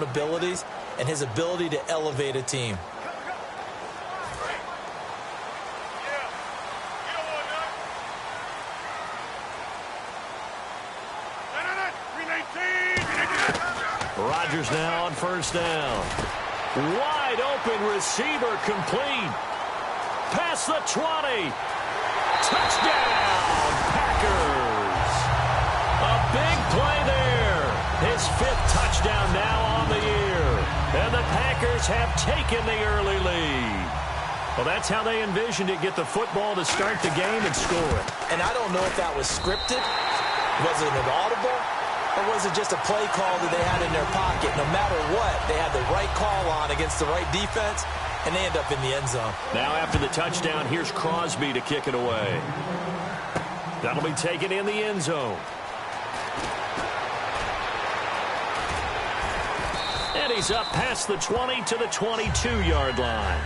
own abilities and his ability to elevate a team. Rodgers now on first down. Wide open receiver complete. Past the 20. Touchdown, Packers. A big play there. His 5th touchdown now on the year. And the Packers have taken the early lead. Well, that's how they envisioned it. Get the football to start the game and score it. And I don't know if that was scripted. Was it an audible? Or was it just a play call that they had in their pocket? No matter what, they had the right call on against the right defense, and they end up in the end zone. Now after the touchdown, here's Crosby to kick it away. That'll be taken in the end zone. And he's up past the 20 to the 22-yard line.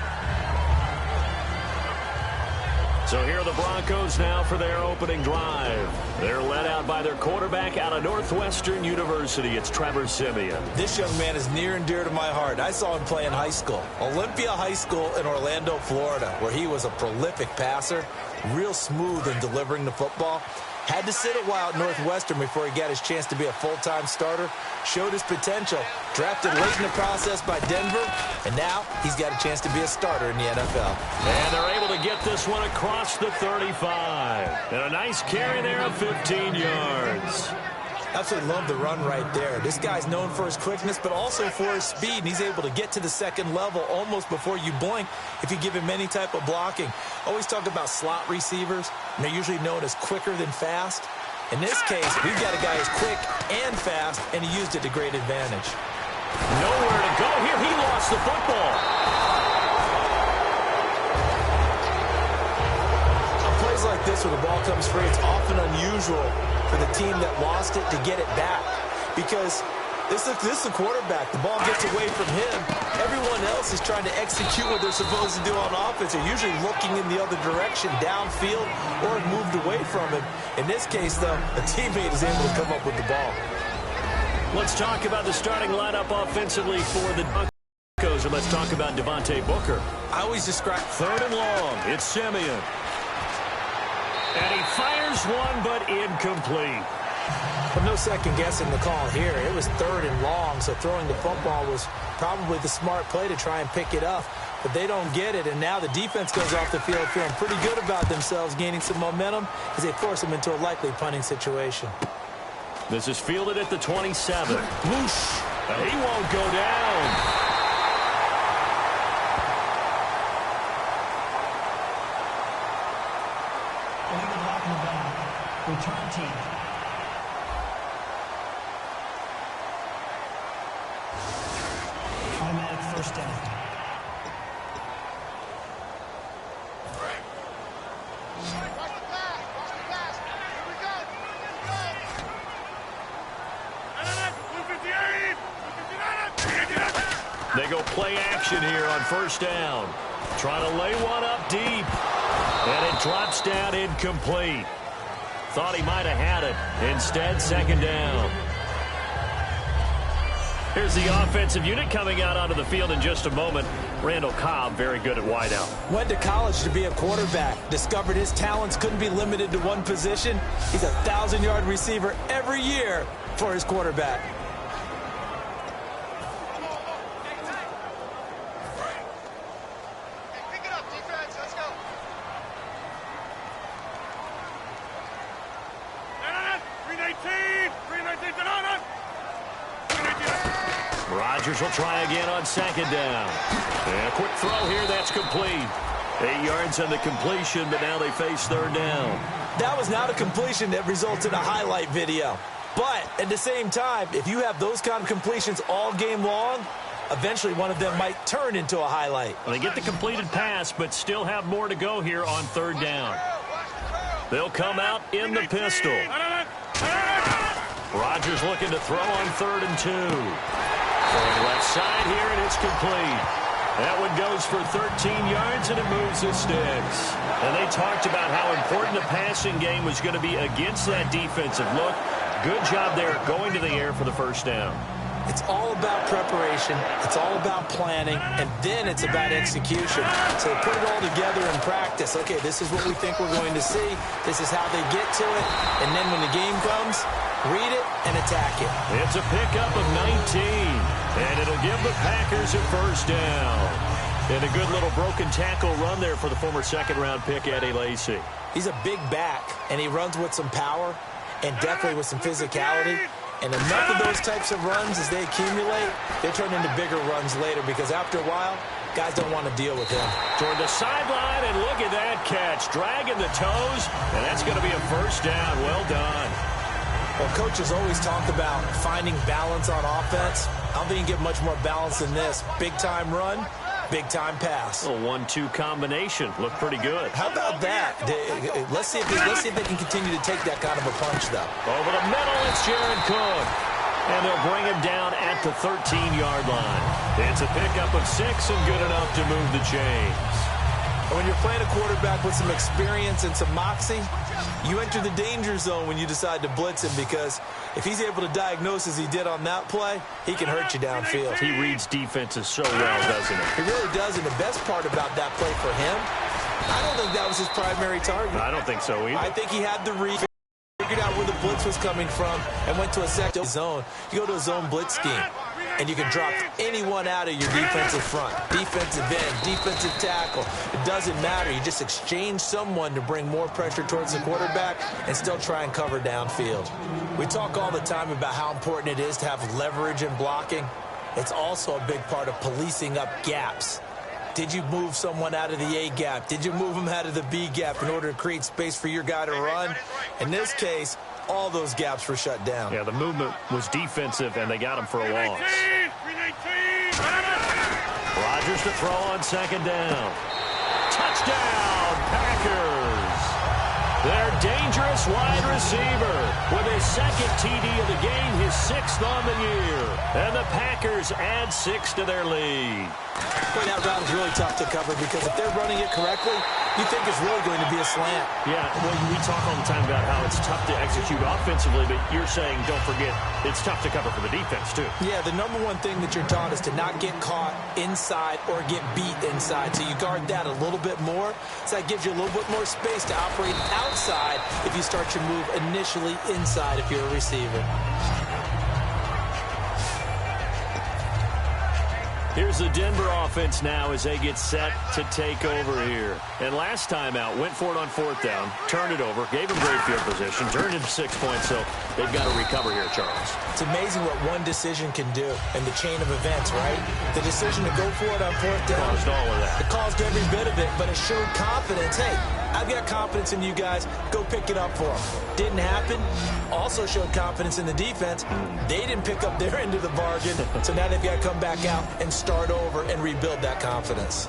So here are the Broncos now for their opening drive. They're led out by their quarterback out of Northwestern University. It's Trevor Siemian. This young man is near and dear to my heart. I saw him play in high school. Olympia High School in Orlando, Florida, where he was a prolific passer, real smooth in delivering the football. Had to sit a while at Northwestern before he got his chance to be a full-time starter. Showed his potential. Drafted late in the process by Denver. And now he's got a chance to be a starter in the NFL. And they're able to get this one across the 35. And a nice carry there of 15 yards. Absolutely love the run right there. This guy's known for his quickness, but also for his speed. And he's able to get to the second level almost before you blink if you give him any type of blocking. Always talk about slot receivers, and they're usually known as quicker than fast. In this case, we've got a guy who's quick and fast, and he used it to great advantage. Nowhere to go here. He lost the football. On plays like this where the ball comes free, it's often unusual for the team that lost it to get it back, because this is a quarterback. The ball gets away from him. Everyone else is trying to execute what they're supposed to do on offense. They're usually looking in the other direction, downfield, or moved away from him. In this case, though, a teammate is able to come up with the ball. Let's talk about the starting lineup offensively for the Broncos, and let's talk about Devontae Booker. I always describe 3rd and long. It's Siemian. And he fires one, but incomplete. Well, no second guessing the call here. It was 3rd and long, so throwing the football was probably the smart play to try and pick it up. But they don't get it, and now the defense goes off the field feeling pretty good about themselves, gaining some momentum as they force them into a likely punting situation. This is fielded at the 27. Whoosh! He won't go down. Return team. Automatic first down. They go play action here on first down. Trying to lay one up deep. And it drops down incomplete. Thought he might have had it. Instead, second down. Here's the offensive unit coming out onto the field in just a moment. Randall Cobb, very good at wideout. Went to college to be a quarterback. Discovered his talents couldn't be limited to one position. He's a 1,000-yard receiver every year for his quarterback. Rodgers will try again on second down. And a quick throw here, that's complete. 8 yards on the completion, but now they face third down. That was not a completion that results in a highlight video. But at the same time, if you have those kind of completions all game long, eventually one of them might turn into a highlight. Well, they get the completed pass, but still have more to go here on third down. They'll come out in the pistol. Rodgers looking to throw on 3rd and 2. Going left side here, and it's complete. That one goes for 13 yards, and it moves the sticks. And they talked about how important the passing game was going to be against that defensive look. Good job there going to the air for the first down. It's all about preparation. It's all about planning, and then it's about execution. So they put it all together in practice. Okay, this is what we think we're going to see. This is how they get to it. And then when the game comes, read it and attack it. It's a pickup of 19, and it'll give the Packers a first down. And a good little broken tackle run there for the former second-round pick, Eddie Lacy. He's a big back, and he runs with some power and definitely with some physicality. And enough of those types of runs, as they accumulate, they turn into bigger runs later because after a while, guys don't want to deal with him. Toward the sideline, and look at that catch. Dragging the toes, and that's going to be a first down. Well done. Well, coaches always talk about finding balance on offense. I don't think you can get much more balance than this. Big-time run, big-time pass. A 1-2 combination. Looked pretty good. How about that? Let's see if they can continue to take that kind of a punch, though. Over the middle, it's Jared Cook. And they'll bring him down at the 13-yard line. It's a pickup of 6 and good enough to move the chains. When you're playing a quarterback with some experience and some moxie, you enter the danger zone when you decide to blitz him, because if he's able to diagnose as he did on that play, he can hurt you downfield. He reads defenses so well, doesn't he? He really does, and the best part about that play for him, I don't think that was his primary target. I don't think so either. I think he had the read, figured out where the blitz was coming from, and went to a second zone. You go to a zone blitz scheme, and you can drop anyone out of your defensive front, defensive end, defensive tackle. It doesn't matter. You just exchange someone to bring more pressure towards the quarterback and still try and cover downfield. We talk all the time about how important it is to have leverage in blocking. It's also a big part of policing up gaps. Did you move someone out of the A gap? Did you move them out of the B gap in order to create space for your guy to run? In this case, all those gaps were shut down. Yeah, the movement was defensive, and they got him for a loss. Rodgers to throw on second down. Touchdown, Packers. Their dangerous wide receiver with his second TD of the game, his 6th on the year. And the Packers add 6 to their lead. Boy, that route is really tough to cover because if they're running it correctly, you think it's really going to be a slant. Yeah, well, we talk all the time about how it's tough to execute offensively, but you're saying, don't forget, it's tough to cover for the defense, too. Yeah, the number one thing that you're taught is to not get caught inside or get beat inside. So you guard that a little bit more. So that gives you a little bit more space to operate outside if you start your move initially inside if you're a receiver. Here's the Denver offense now as they get set to take over here. And last time out, went for it on 4th down, turned it over, gave him great field position, turned it to 6 points, so they've got to recover here, Charles. It's amazing what one decision can do in the chain of events, right? The decision to go for it on 4th down. Caused all of that. It caused every bit of it, but it showed confidence. Hey, I've got confidence in you guys. Go pick it up for them. Didn't happen. Also showed confidence in the defense. They didn't pick up their end of the bargain, so now they've got to come back out and start over and rebuild that confidence.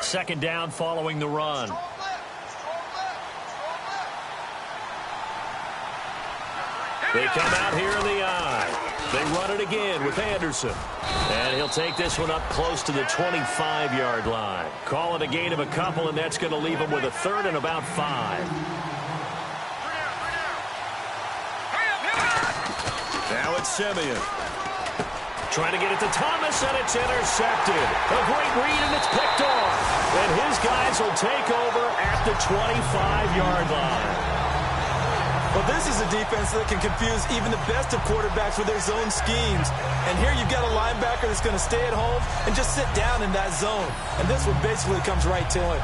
Second down following the run. They come out here in the eye. They run it again with Anderson. And he'll take this one up close to the 25-yard line. Call it a gain of a couple, and that's going to leave him with a 3rd and about 5. Now it's Simeon. Trying to get it to Thomas, and it's intercepted. A great read, and it's picked off. And his guys will take over at the 25-yard line. Well, this is a defense that can confuse even the best of quarterbacks with their zone schemes. And here you've got a linebacker that's going to stay at home and just sit down in that zone. And this one basically comes right to him.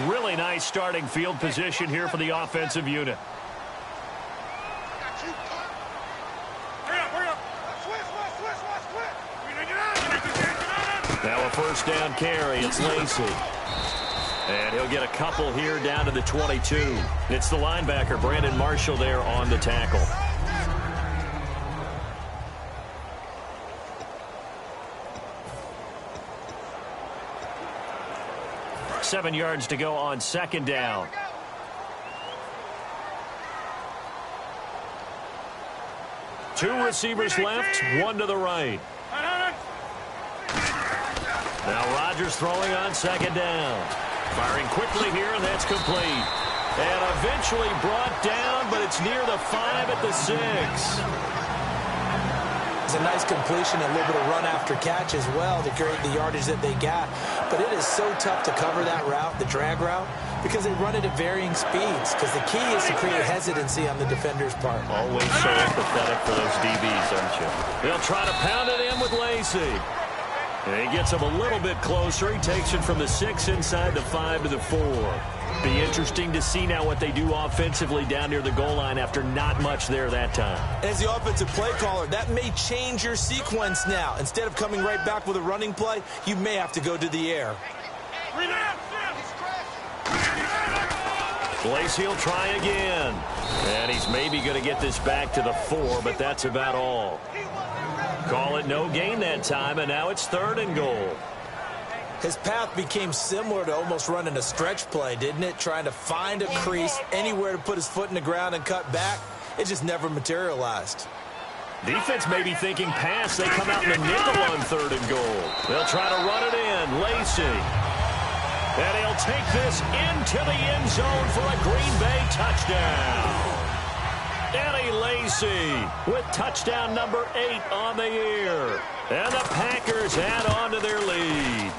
Really nice starting field position here for the offensive unit. Now a first down carry. It's Lacy. And he'll get a couple here down to the 22. It's the linebacker, Brandon Marshall, there on the tackle. 7 yards to go on second down. Two receivers left, one to the right. Now Rodgers throwing on second down. Firing quickly here, and that's complete. And eventually brought down, but it's near the 5 at the 6. It's a nice completion, a little bit of run after catch as well to create the yardage that they got. But it is so tough to cover that route, the drag route, because they run it at varying speeds. Because the key is to create hesitancy on the defender's part. Always so empathetic for those DBs, aren't you? They'll try to pound it in with Lacey. And he gets him a little bit closer. He takes it from the 6 inside the 5 to the 4. Be interesting to see now what they do offensively down near the goal line after not much there that time. As the offensive play caller, that may change your sequence now. Instead of coming right back with a running play, you may have to go to the air. Lacey will try again. And he's maybe going to get this back to the 4, but that's about all. Call it no gain that time, and now it's 3rd and goal. His path became similar to almost running a stretch play, didn't it? Trying to find a crease, anywhere to put his foot in the ground and cut back. It just never materialized. Defense may be thinking pass. They come out in the nickel on 3rd and goal. They'll try to run it in. Lacey. And he'll take this into the end zone for a Green Bay touchdown. Eddie Lacey with touchdown number 8 on the year. And the Packers add on to their lead.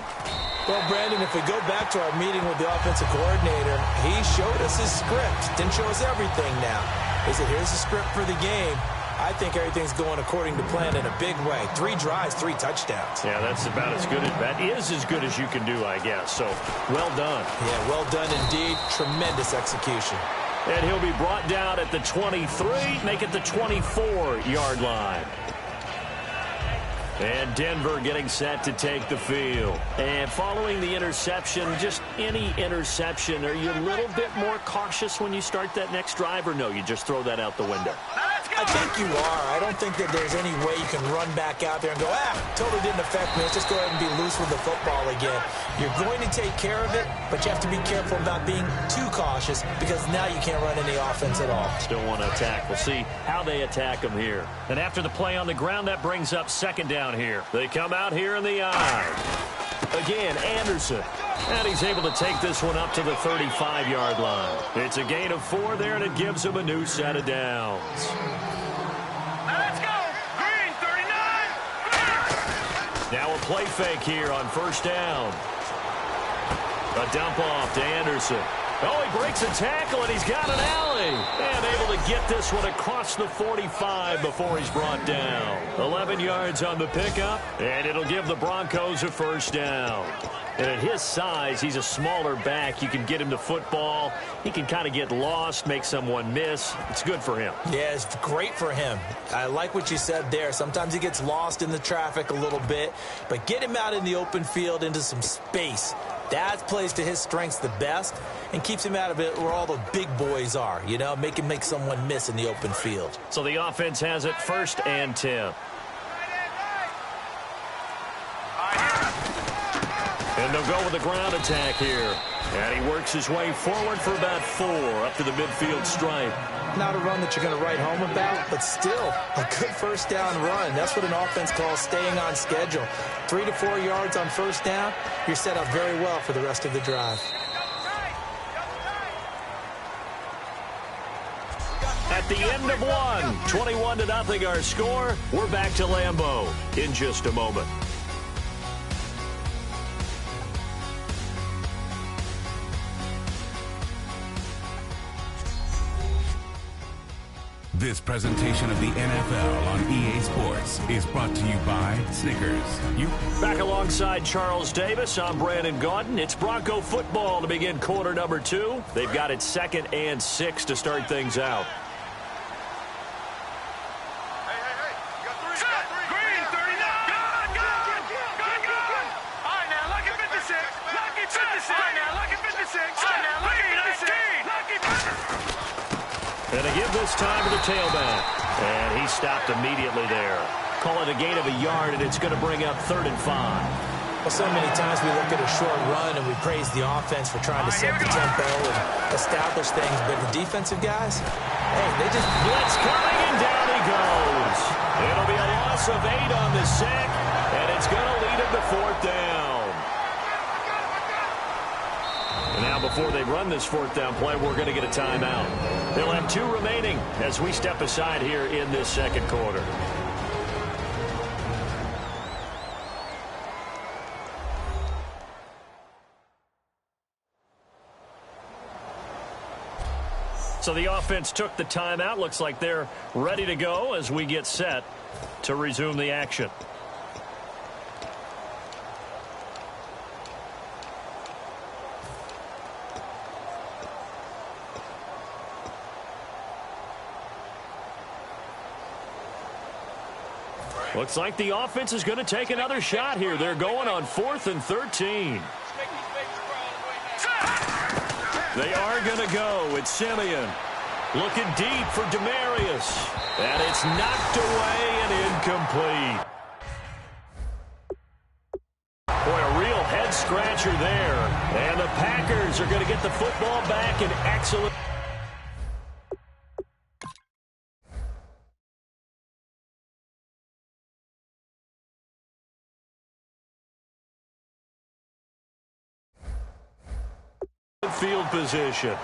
Well, Brandon, if we go back to our meeting with the offensive coordinator, he showed us his script. Didn't show us everything now. He said, here's the script for the game. I think everything's going according to plan in a big way. 3 drives, 3 touchdowns. Yeah, that's about as good as that is as good as you can do, I guess. So, well done. Yeah, well done indeed. Tremendous execution. And he'll be brought down at the 23, make it the 24-yard line. And Denver getting set to take the field. And following the interception, just any interception, are you a little bit more cautious when you start that next drive, or no, you just throw that out the window? I think you are. I don't think that there's any way you can run back out there and go, totally didn't affect me. Let's just go ahead and be loose with the football again. You're going to take care of it, but you have to be careful about being too cautious because now you can't run any offense at all. Still want to attack. We'll see how they attack them here. And after the play on the ground, that brings up second down here. They come out here in the eye. Again, Anderson. And he's able to take this one up to the 35-yard line. It's a gain of 4 there, and it gives him a new set of downs. Let's go! Green, 39! Now a play fake here on first down. A dump off to Anderson. Oh, he breaks a tackle, and he's got an alley. And able to get this one across the 45 before he's brought down. 11 yards on the pickup, and it'll give the Broncos a first down. And at his size, he's a smaller back. You can get him to football. He can kind of get lost, make someone miss. It's good for him. Yeah, it's great for him. I like what you said there. Sometimes he gets lost in the traffic a little bit, but get him out in the open field into some space. That plays to his strengths the best and keeps him out of it where all the big boys are, you know, make him make someone miss in the open field. So the offense has it 1st and 10. And they'll go with the ground attack here. And he works his way forward for about 4 up to the midfield stripe. Not a run that you're going to write home about, but still a good first down run. That's what an offense calls staying on schedule. 3 to 4 yards on first down, you're set up very well for the rest of the drive. At the end of 1, 21-0 our score. We're back to Lambeau in just a moment. This presentation of the NFL on EA Sports is brought to you by Snickers. Back alongside Charles Davis, I'm Brandon Gaudin. It's Bronco football to begin quarter number 2. They've got it 2nd and 6 to start things out. Green, 39! Gone! All right, now, lucky 56. Lucky 56. All right, now, lucky 56. All right, now, lucky 56. Lucky 56. And they give this time to the tailback. And he stopped immediately there. Call it a gain of a yard, and it's going to bring up 3rd and 5. Well, so many times we look at a short run and we praise the offense for trying to set the tempo and establish things, but the defensive guys, hey, they just... Blitz coming, and down he goes. It'll be a loss of 8 on the sack, and it's going to lead him to 4th down. And now before they run this 4th down play, we're going to get a timeout. They'll have 2 remaining as we step aside here in this second quarter. So the offense took the timeout. Looks like they're ready to go as we get set to resume the action. Looks like the offense is going to take another shot here. They're going on 4th and 13. They are going to go. It's Simeon. Looking deep for Demarius. And it's knocked away and incomplete. Boy, a real head-scratcher there. And the Packers are going to get the football back in excellent... field position.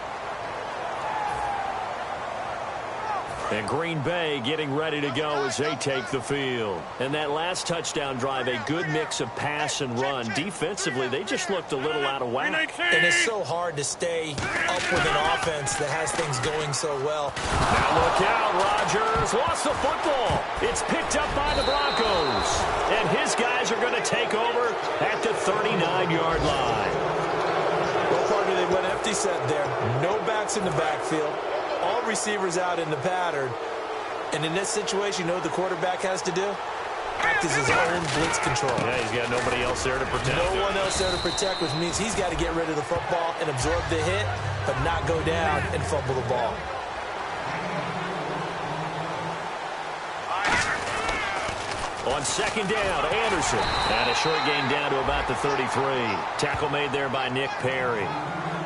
And Green Bay getting ready to go as they take the field. And that last touchdown drive, a good mix of pass and run. Defensively, they just looked a little out of whack. And it's so hard to stay up with an offense that has things going so well. Now look out, Rodgers lost the football. It's picked up by the Broncos. And his guys are going to take over at the 39-yard line. They went empty set there. No backs in the backfield. All receivers out in the pattern. And in this situation, you know what the quarterback has to do? Act as his own blitz control. Yeah, he's got nobody else there to protect. No one else there to protect, which means he's got to get rid of the football and absorb the hit, but not go down and fumble the ball. On 2nd down, Anderson. And a short gain down to about the 33. Tackle made there by Nick Perry.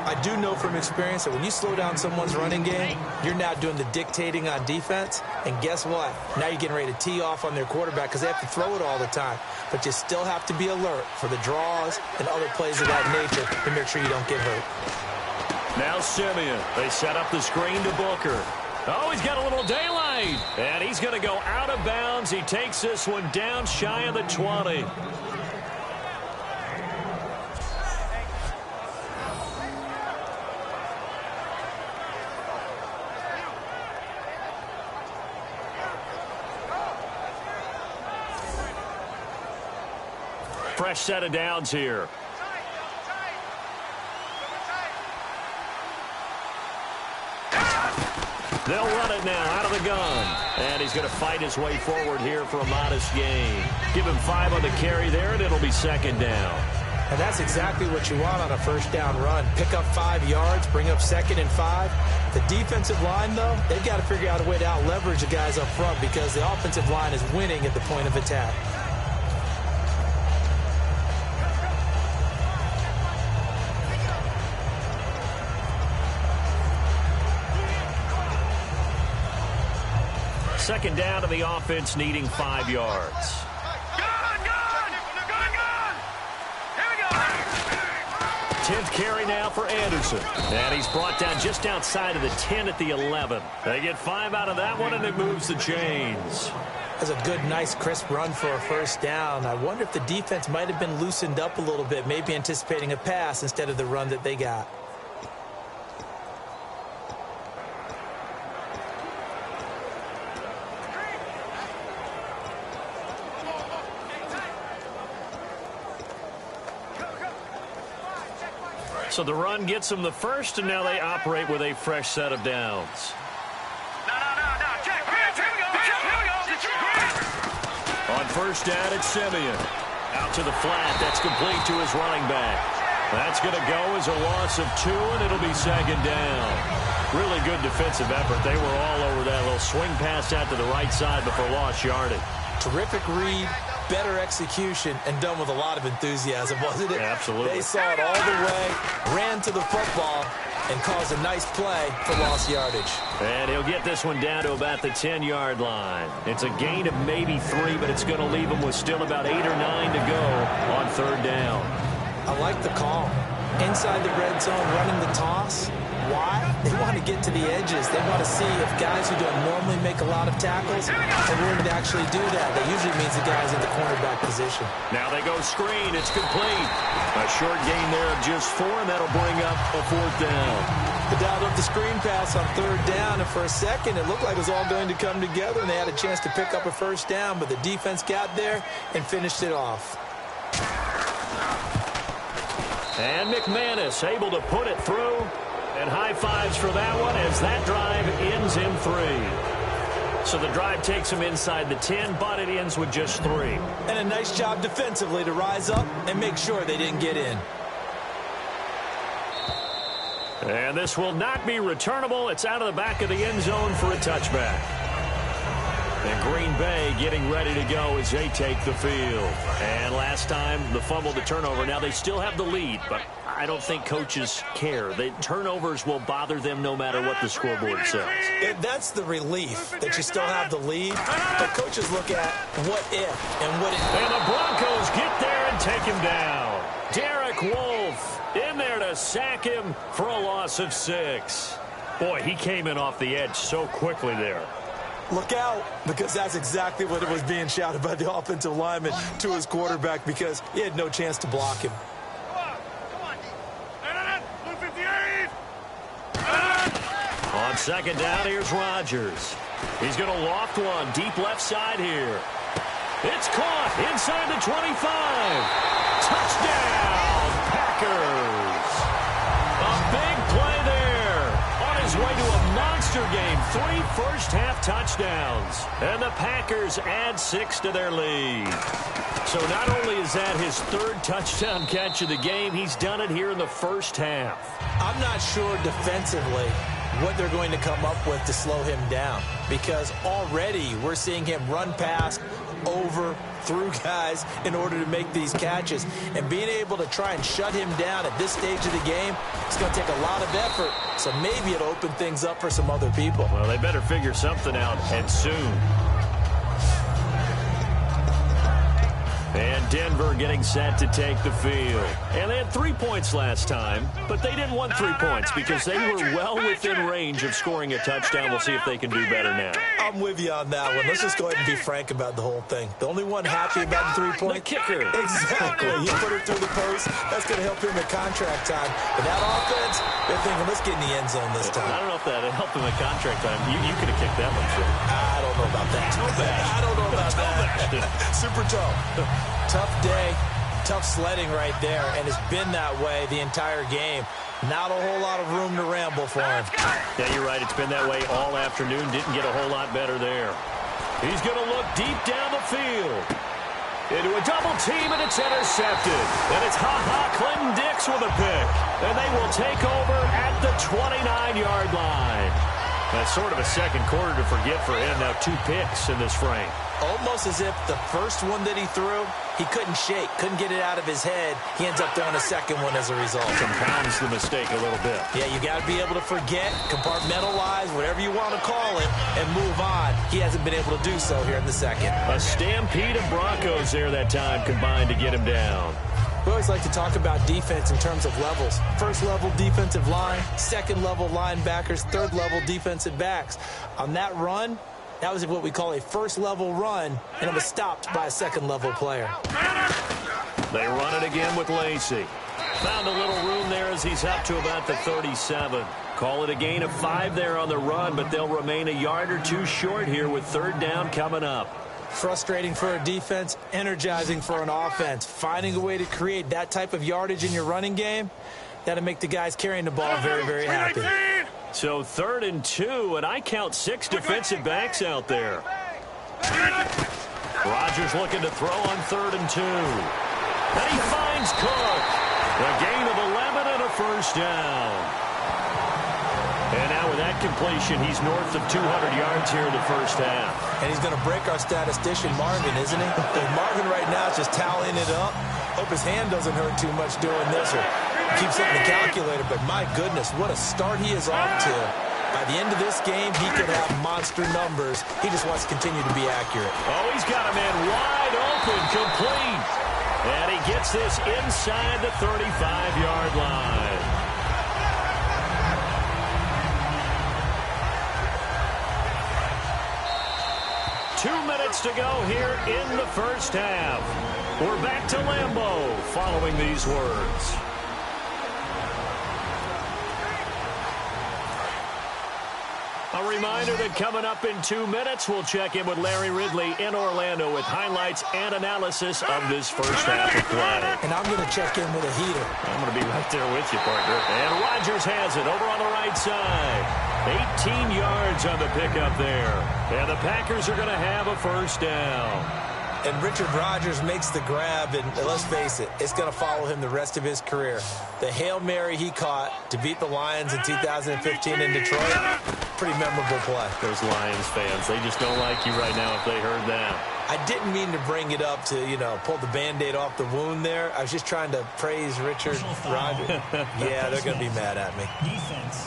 I do know from experience that when you slow down someone's running game, you're now doing the dictating on defense. And guess what? Now you're getting ready to tee off on their quarterback because they have to throw it all the time. But you still have to be alert for the draws and other plays of that nature to make sure you don't get hurt. Now Simeon. They set up the screen to Booker. Oh, he's got a little daylight. And he's going to go out of bounds. He takes this one down shy of the 20. Fresh set of downs here. They'll run it now out of the gun. And he's going to fight his way forward here for a modest gain. Give him 5 on the carry there, and it'll be 2nd down. And that's exactly what you want on a 1st down run. Pick up 5 yards, bring up 2nd and 5. The defensive line, though, they've got to figure out a way to out-leverage the guys up front because the offensive line is winning at the point of attack. Second down to the offense needing 5 yards. Gun! Here we go! 10th carry now for Anderson. And he's brought down just outside of the 10 at the 11. They get 5 out of that one, and it moves the chains. That's a good, nice, crisp run for a 1st down. I wonder if the defense might have been loosened up a little bit, maybe anticipating a pass instead of the run that they got. So the run gets them the first, and now they operate with a fresh set of downs. No. Check. Here we go. On 1st down, it's Simeon. Out to the flat. That's complete to his running back. That's going to go as a loss of 2, and it'll be 2nd down. Really good defensive effort. They were all over that little swing pass out to the right side before lost yardage. Terrific read, better execution and done with a lot of enthusiasm, wasn't it? Absolutely. They saw it all the way, ran to the football, and caused a nice play for lost yardage. And he'll get this one down to about the 10-yard line. It's a gain of maybe 3, but it's going to leave him with still about 8 or 9 to go on third down. I like the call. Inside the red zone, running the toss. Why? They want to get to the edges. They want to see if guys who don't normally make a lot of tackles are willing to actually do that. That usually means the guy's in the cornerback position. Now they go screen. It's complete. A short gain there of just 4, and that'll bring up a 4th down. They dialed up the screen pass on third down, and for a second it looked like it was all going to come together, and they had a chance to pick up a first down, but the defense got there and finished it off. And McManus able to put it through. And high fives for that one as that drive ends in 3. So the drive takes him inside the 10, but it ends with just 3. And a nice job defensively to rise up and make sure they didn't get in. And this will not be returnable. It's out of the back of the end zone for a touchback. And Green Bay getting ready to go as they take the field. And last time, the fumble to turnover. Now they still have the lead, but I don't think coaches care. The turnovers will bother them no matter what the scoreboard says. That's the relief that you still have the lead. But coaches look at what if and what if. And the Broncos get there and take him down. Derek Wolfe in there to sack him for a loss of 6. Boy, he came in off the edge so quickly there. Look out, because that's exactly what it was being shouted by the offensive lineman to his quarterback, because he had no chance to block him. On second down, here's Rodgers. He's going to loft one deep left side here. It's caught inside the 25. Touchdown, Packers. A big play there. On his way to a monster game. 3 first-half touchdowns. And the Packers add 6 to their lead. So not only is that his 3rd touchdown catch of the game, he's done it here in the first half. I'm not sure defensively what they're going to come up with to slow him down, because already we're seeing him run past, over, through guys in order to make these catches. And being able to try and shut him down at this stage of the game, it's going to take a lot of effort. So maybe it'll open things up for some other people. Well, they better figure something out, and soon. And Denver getting set to take the field. And they had 3 points last time, but they didn't want 3 points because they were well within range of scoring a touchdown. We'll see if they can do better now. I'm with you on that one. Let's just go ahead and be frank about the whole thing. The only one happy about the 3-point? The kicker. Exactly. He put it through the post. That's going to help him at contract time. But that offense, they're thinking, let's get in the end zone this time. I don't know if that helped him at contract time. You could have kicked that one, too. I don't know about that. I don't know about that. Super tough. Tough day, tough sledding right there, and it's been that way the entire game. Not a whole lot of room to ramble for him. Yeah, you're right. It's been that way all afternoon. Didn't get a whole lot better there. He's going to look deep down the field. Into a double team, and it's intercepted. And it's Clinton Dix with a pick. And they will take over at the 29-yard line. That's sort of a second quarter to forget for him. Now 2 picks in this frame. Almost as if the first one that he threw, he couldn't shake, couldn't get it out of his head. He ends up throwing a second one as a result. Compounds the mistake a little bit. Yeah, you got to be able to forget, compartmentalize, whatever you want to call it, and move on. He hasn't been able to do so here in the second. A stampede of Broncos there that time combined to get him down. We always like to talk about defense in terms of levels. First level defensive line, second level linebackers, third level defensive backs. On that run, that was what we call a first level run, and it was stopped by a second level player. They run it again with Lacey. Found a little room there as he's up to about the 37. Call it a gain of 5 there on the run, but they'll remain a yard or 2 short here with third down coming up. Frustrating for a defense, energizing for an offense. Finding a way to create that type of yardage in your running game, that'll make the guys carrying the ball very, very happy. So 3rd and 2, and I count 6 defensive backs out there. Rodgers looking to throw on 3rd and 2. And he finds Cook. A gain of 11 and a first down. And now with that completion, he's north of 200 yards here in the first half. And he's going to break our statistician, Marvin, isn't he? Marvin right now is just tallying it up. Hope his hand doesn't hurt too much doing this or keeps hitting the calculator. But my goodness, what a start he is off to. By the end of this game, he could have monster numbers. He just wants to continue to be accurate. Oh, he's got a man wide open, complete. And he gets this inside the 35-yard line. Two minutes to go here in the first half. We're back to Lambeau following these words. A reminder that coming up in 2 minutes, we'll check in with Larry Ridley in Orlando with highlights and analysis of this first half of play. And I'm going to check in with a heater. I'm going to be right there with you, partner. And Rodgers has it over on the right side. 18 yards on the pickup there. And the Packers are going to have a first down. And Richard Rodgers makes the grab, and let's face it, it's going to follow him the rest of his career. The Hail Mary he caught to beat the Lions in 2015 in Detroit, pretty memorable play. Those Lions fans, they just don't like you right now if they heard that. I didn't mean to bring it up to, pull the Band-Aid off the wound there. I was just trying to praise Richard Rodgers. Yeah, they're going to be mad at me. Defense.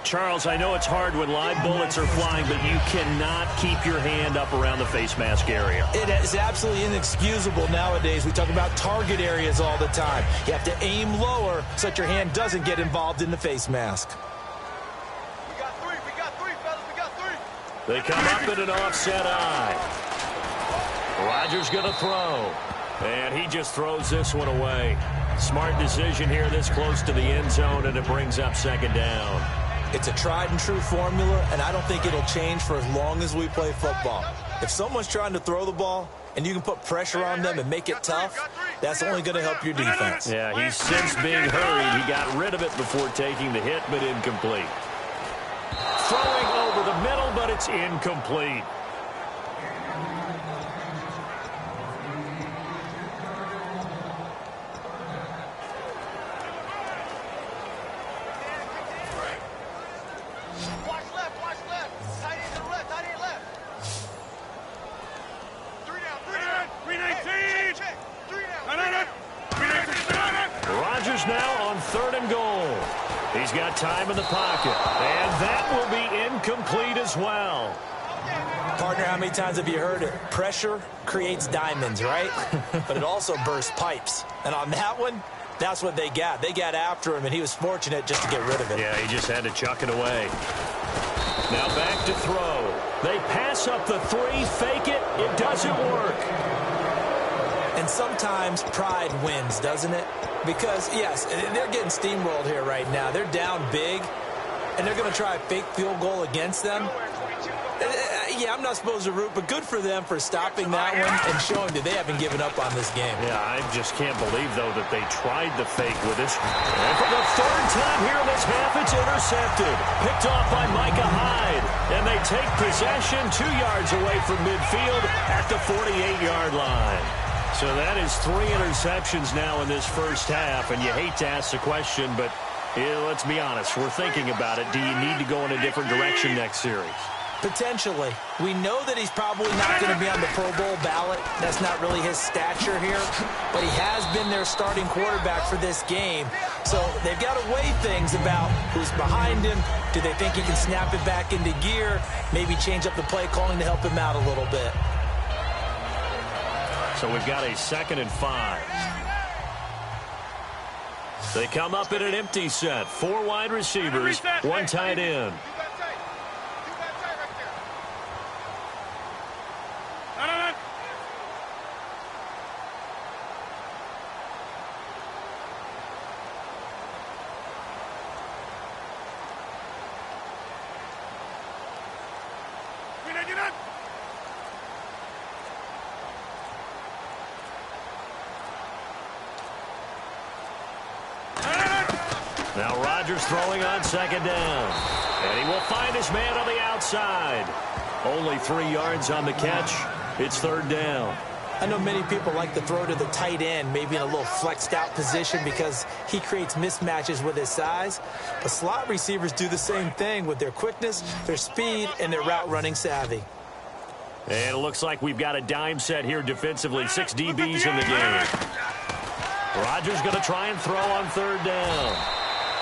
Charles, I know it's hard when live bullets are flying, but you cannot keep your hand up around the face mask area. It is absolutely inexcusable nowadays. We talk about target areas all the time. You have to aim lower so that your hand doesn't get involved in the face mask. We got three, fellas, we got three. They come up in an offset eye. Rodgers going to throw. And he just throws this one away. Smart decision here this close to the end zone, and it brings up second down. It's a tried-and-true formula, and I don't think it'll change for as long as we play football. If someone's trying to throw the ball and you can put pressure on them and make it tough, that's only going to help your defense. Yeah, he's since being hurried. He got rid of it before taking the hit, but incomplete. Throwing over the middle, but it's incomplete. He's got time in the pocket, and that will be incomplete as well. Partner, how many times have you heard it? Pressure creates diamonds, right? But it also bursts pipes. And on that one, that's what they got. They got after him, and he was fortunate just to get rid of it. Yeah, he just had to chuck it away. Now back to throw. They pass up the three, fake it. It doesn't work. And sometimes pride wins, doesn't it? Because, yes, they're getting steamrolled here right now. They're down big, and they're going to try a fake field goal against them. Yeah, I'm not supposed to root, but good for them for stopping that one and showing that they haven't given up on this game. Yeah, I just can't believe, though, that they tried the fake with this. And for the third time here in this half, it's intercepted. Picked off by Micah Hyde. And they take possession 2 yards away from midfield at the 48-yard line. So that is 3 interceptions now in this first half, and you hate to ask the question, but let's be honest, we're thinking about it. Do you need to go in a different direction next series? Potentially. We know that he's probably not going to be on the Pro Bowl ballot. That's not really his stature here, but he has been their starting quarterback for this game. So they've got to weigh things about who's behind him. Do they think he can snap it back into gear? Maybe change up the play calling to help him out a little bit. So we've got a 2nd and 5. They come up in an empty set. 4 wide receivers, 1 tight end. Now Rodgers throwing on 2nd down. And he will find his man on the outside. Only 3 yards on the catch. It's 3rd down. I know many people like to throw to the tight end, maybe in a little flexed out position because he creates mismatches with his size. But slot receivers do the same thing with their quickness, their speed, and their route running savvy. And it looks like we've got a dime set here defensively. 6 DBs in the game. Rodgers going to try and throw on third down.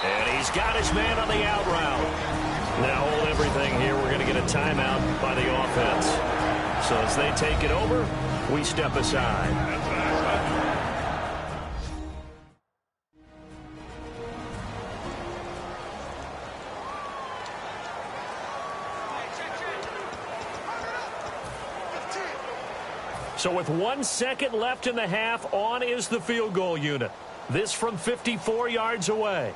And he's got his man on the out route. Now hold everything here. We're going to get a timeout by the offense. So as they take it over, we step aside. So with 1 second left in the half, on is the field goal unit. This from 54 yards away.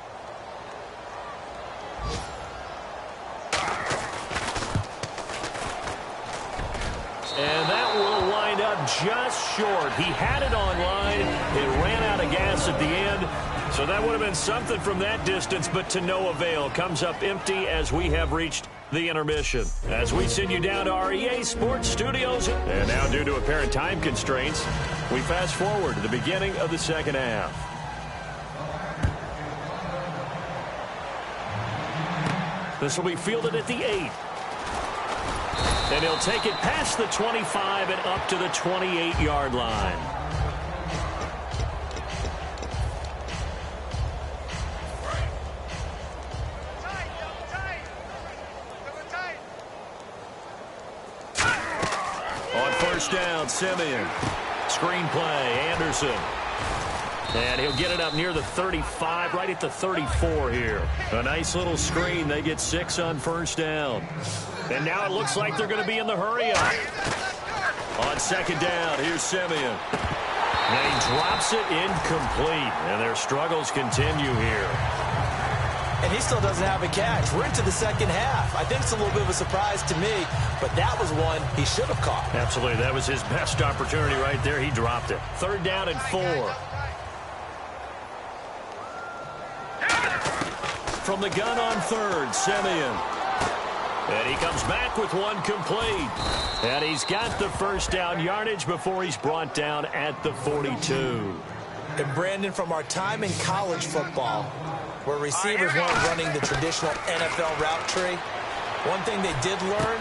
And that will wind up just short. He had it on line. It ran out of gas at the end. So that would have been something from that distance, but to no avail. Comes up empty as we have reached the intermission. As we send you down to our EA Sports Studios. And now, due to apparent time constraints, we fast forward to the beginning of the second half. This will be fielded at the 8. And he'll take it past the 25 and up to the 28-yard line. On first down, Simeon. Screen play, Anderson. And he'll get it up near the 35, right at the 34 here. A nice little screen. They get 6 on first down. And now it looks like they're going to be in the hurry-up. On second down, here's Simeon. And he drops it incomplete. And their struggles continue here. And he still doesn't have a catch. We're into the second half. I think it's a little bit of a surprise to me, but that was one he should have caught. Absolutely. That was his best opportunity right there. He dropped it. Third down and 4. From the gun on third, Simeon. And he comes back with one complete. And he's got the first down yardage before he's brought down at the 42. And Brandon, from our time in college football, where receivers weren't running the traditional NFL route tree, one thing they did learn,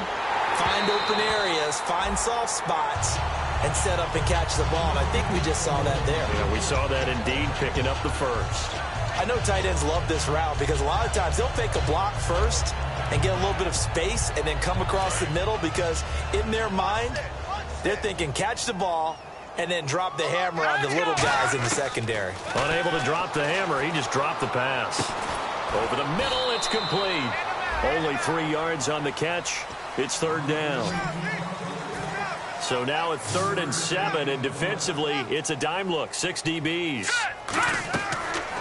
find open areas, find soft spots, and set up and catch the ball. And I think we just saw that there. Yeah, we saw that indeed, picking up the first. I know tight ends love this route because a lot of times they'll fake a block first and get a little bit of space and then come across the middle because in their mind, they're thinking catch the ball and then drop the hammer on the little guys in the secondary. Unable to drop the hammer, he just dropped the pass. Over the middle, it's complete. Only 3 yards on the catch. It's third down. So now it's 3rd and 7, and defensively, it's a dime look. 6 DBs.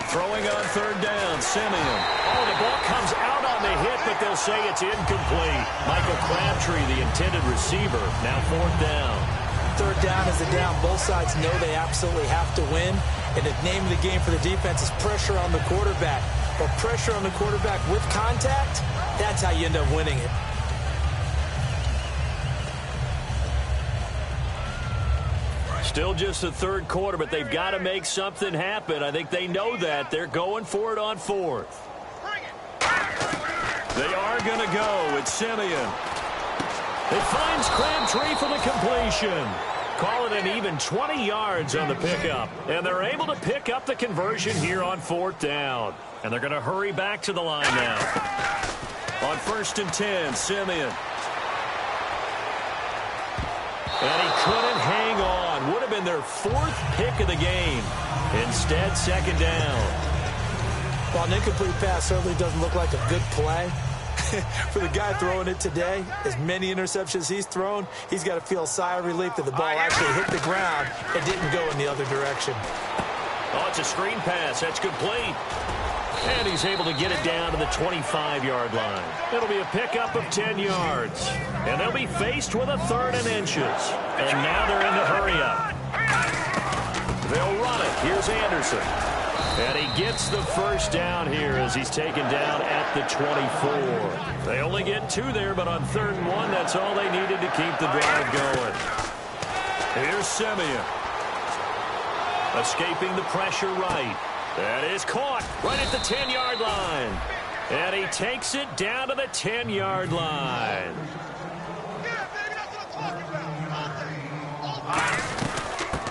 Throwing on third down, Simeon. Oh, the ball comes out on the hit, but they'll say it's incomplete. Michael Crabtree, the intended receiver, now 4th down. Third down is a down. Both sides know they absolutely have to win. And the name of the game for the defense is pressure on the quarterback. But pressure on the quarterback with contact, that's how you end up winning it. Still just the third quarter, but they've got to make something happen. I think they know that. They're going for it on 4th. They are going to go. It's Simeon. It finds Crabtree for the completion. Call it an even 20 yards on the pickup. And they're able to pick up the conversion here on 4th down. And they're going to hurry back to the line now. On 1st and 10, Simeon. And he couldn't hang on. Would have been their 4th pick of the game. Instead, 2nd down. While an incomplete pass certainly doesn't look like a good play, for the guy throwing it today, as many interceptions he's thrown, he's got to feel a sigh of relief that the ball actually hit the ground and didn't go in the other direction. Oh, it's a screen pass. That's complete. And he's able to get it down to the 25-yard line. It'll be a pickup of 10 yards. And they'll be faced with a 3rd and inches. And now they're in the hurry-up. They'll run it. Here's Anderson. And he gets the first down here as he's taken down at the 24. They only get 2 there, but on 3rd and 1, that's all they needed to keep the drive going. Here's Simeon. Escaping the pressure right. That is caught right at the 10-yard line. And he takes it down to the 10-yard line.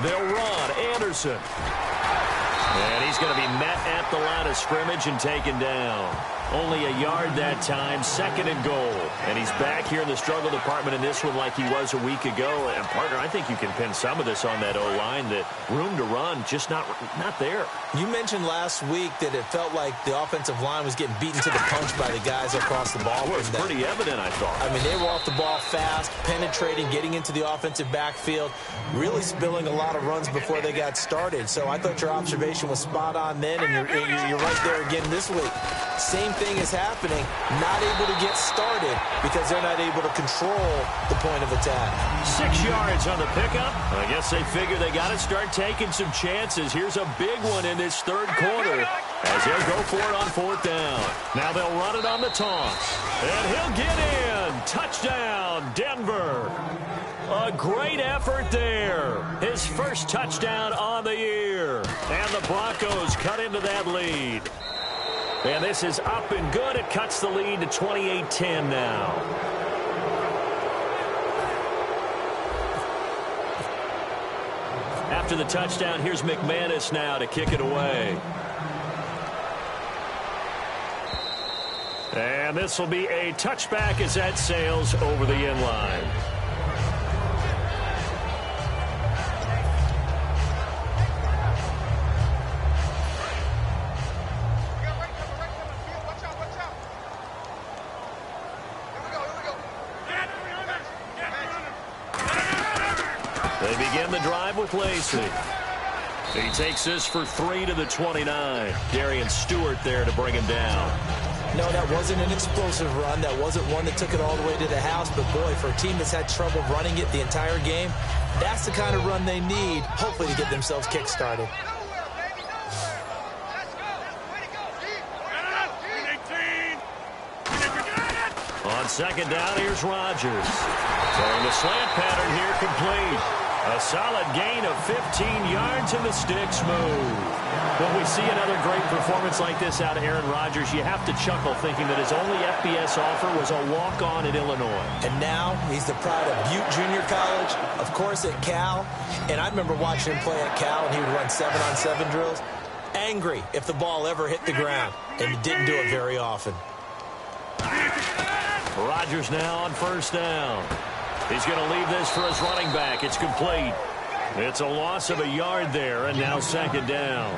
They'll run. Anderson. And he's going to be met at the line of scrimmage and taken down. Only a yard that time, 2nd and goal. And he's back here in the struggle department in this one like he was a week ago. And, partner, I think you can pin some of this on that O-line. That room to run, just not there. You mentioned last week that it felt like the offensive line was getting beaten to the punch by the guys across the ball. It was pretty evident, I thought. I mean, they were off the ball fast, penetrating, getting into the offensive backfield, really spilling a lot of runs before they got started. So I thought your observation was spot on then, and you're right there again this week. Same thing is happening, not able to get started because they're not able to control the point of attack. 6 yards on the pickup. I guess they figure they got to start taking some chances. Here's a big one in this 3rd quarter as he'll go for it on 4th down. Now they'll run it on the toss. And he'll get in. Touchdown, Denver. A great effort there. His first touchdown on the year. And the Broncos cut into that lead. And this is up and good. It cuts the lead to 28-10 now. After the touchdown, here's McManus now to kick it away. And this will be a touchback as that sails over the end line. They begin the drive with Lacey. He takes this for 3 to the 29. Darian Stewart there to bring him down. No, that wasn't an explosive run. That wasn't one that took it all the way to the house. But, boy, for a team that's had trouble running it the entire game, that's the kind of run they need, hopefully, to get themselves kick-started. On 2nd down, here's Rodgers. Throwing the slant pattern here complete. A solid gain of 15 yards and the sticks move. When we see another great performance like this out of Aaron Rodgers, you have to chuckle thinking that his only FBS offer was a walk-on at Illinois. And now he's the pride of Butte Junior College, of course at Cal. And I remember watching him play at Cal, and he would run 7-on-7 drills. Angry if the ball ever hit the ground, and he didn't do it very often. Rodgers now on 1st down. He's going to leave this for his running back. It's complete. It's a loss of a yard there, and now 2nd down.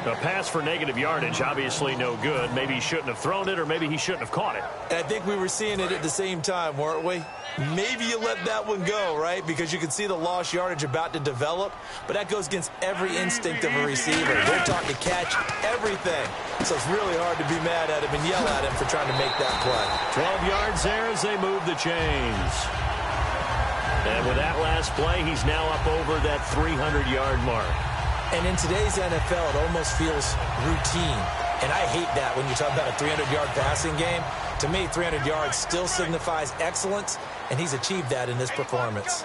A pass for negative yardage, obviously no good. Maybe he shouldn't have thrown it, or maybe he shouldn't have caught it. And I think we were seeing it at the same time, weren't we? Maybe you let that one go, right? Because you can see the lost yardage about to develop, but that goes against every instinct of a receiver. They're taught to catch everything. So it's really hard to be mad at him and yell at him for trying to make that play. 12 yards there as they move the chains. And with that last play, he's now up over that 300-yard mark. And in today's NFL, it almost feels routine. And I hate that when you talk about a 300-yard passing game. To me, 300 yards still signifies excellence, and he's achieved that in this performance.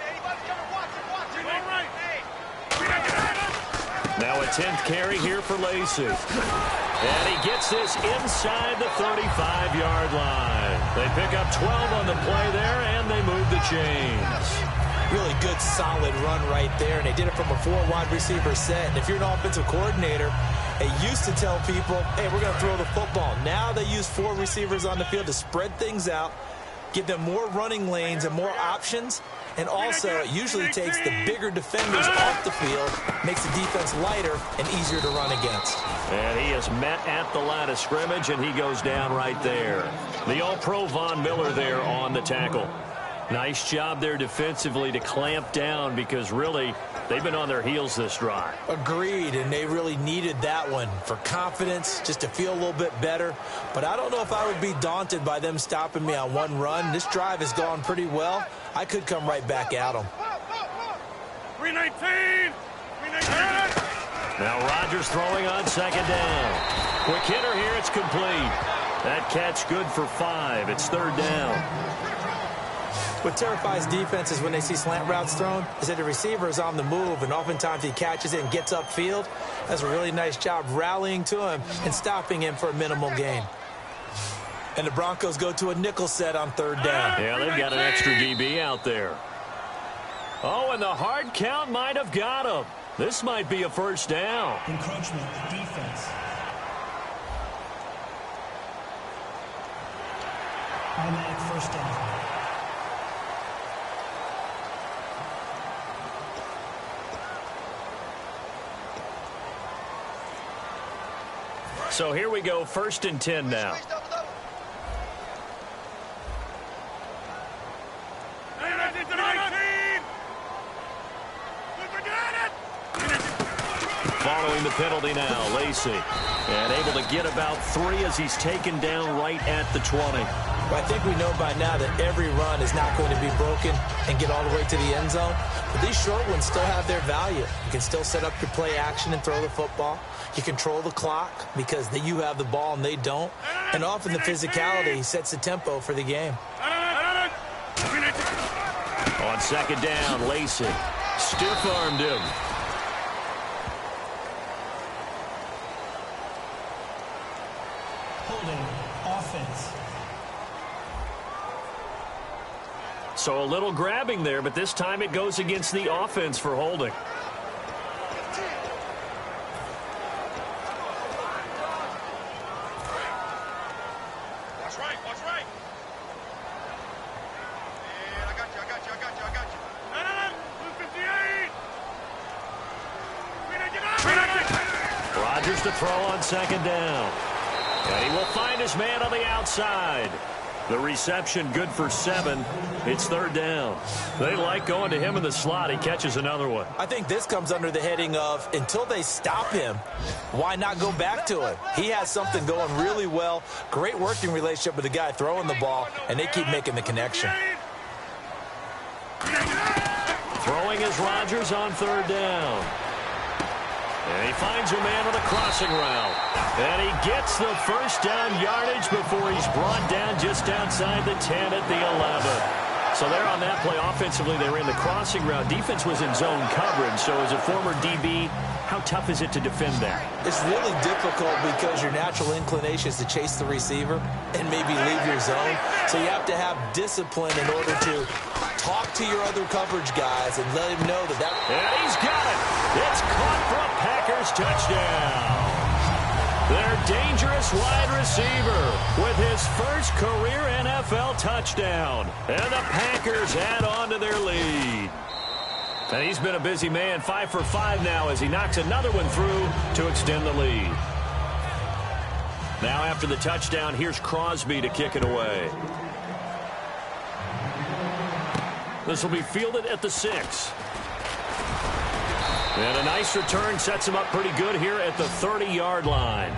Now a 10th carry here for Lacey. And he gets this inside the 35-yard line. They pick up 12 on the play there, and they move the chains. Really good, solid run right there, and they did it from a 4-wide receiver set. And if you're an offensive coordinator, they used to tell people, hey, we're going to throw the football. Now they use 4 receivers on the field to spread things out, give them more running lanes and more options. And also, it usually takes the bigger defenders off the field, makes the defense lighter and easier to run against. And he is met at the line of scrimmage, and he goes down right there. The All-Pro Von Miller there on the tackle. Nice job there defensively to clamp down because really they've been on their heels this drive. Agreed, and they really needed that one for confidence, just to feel a little bit better. But I don't know if I would be daunted by them stopping me on one run. This drive has gone pretty well. I could come right back at them. 319! Now Rodgers throwing on 2nd down. Quick hitter here, it's complete. That catch good for 5. It's 3rd down. What terrifies defenses when they see slant routes thrown is that the receiver is on the move, and oftentimes he catches it and gets upfield. That's a really nice job rallying to him and stopping him for a minimal gain. And the Broncos go to a nickel set on 3rd down. Yeah, they've got an extra DB out there. Oh, and the hard count might have got him. This might be a 1st down. Encroachment, defense. Automatic 1st down. So here we go, 1st and 10 now. Following the penalty now, Lacey. And able to get about 3 as he's taken down right at the 20. Well, I think we know by now that every run is not going to be broken and get all the way to the end zone. But these short ones still have their value. You can still set up your play action and throw the football. You control the clock because you have the ball and they don't. And often the physicality sets the tempo for the game. On 2nd down, Lacey stiff-armed him. Holding, offense. So a little grabbing there, but this time it goes against the offense for holding. Watch right. And I got you. No. 58. Rodgers to throw on 2nd down. And he will find his man on the outside. The reception good for 7. It's 3rd down. They like going to him in the slot. He catches another one. I think this comes under the heading of until they stop him, why not go back to him? He has something going really well. Great working relationship with the guy throwing the ball, and they keep making the connection. Throwing is Rodgers on 3rd down. And he finds a man on the crossing route. And he gets the 1st down yardage before he's brought down just outside the 10 at the 11. So there on that play, offensively, they ran the crossing route. Defense was in zone coverage. So as a former DB, how tough is it to defend that? It's really difficult because your natural inclination is to chase the receiver and maybe leave your zone. So you have to have discipline in order to talk to your other coverage guys and let him know that. And he's got it. It's caught for a Packers touchdown. Their dangerous wide receiver with his first career NFL touchdown. And the Packers add on to their lead. And he's been a busy man, 5 for 5 now as he knocks another one through to extend the lead. Now after the touchdown, here's Crosby to kick it away. This will be fielded at the 6. And a nice return sets him up pretty good here at the 30-yard line.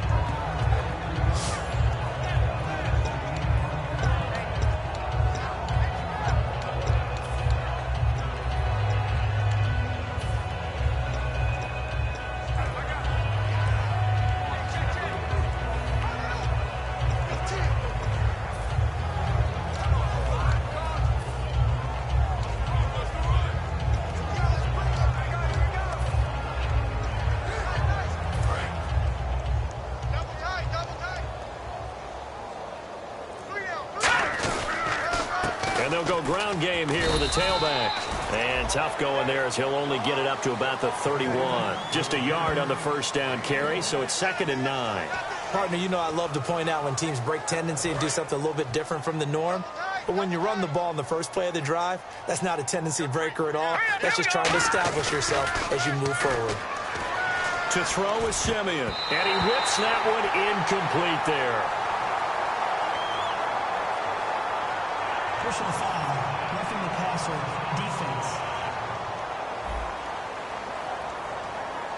And they'll go ground game here with a tailback. And tough going there as he'll only get it up to about the 31. Just a yard on the 1st down carry, so it's 2nd and 9. Partner, you know I love to point out when teams break tendency and do something a little bit different from the norm. But when you run the ball in the first play of the drive, that's not a tendency breaker at all. That's just trying to establish yourself as you move forward. To throw is Simeon. And he whips that one incomplete there. Personal foul, roughing the passer, defense.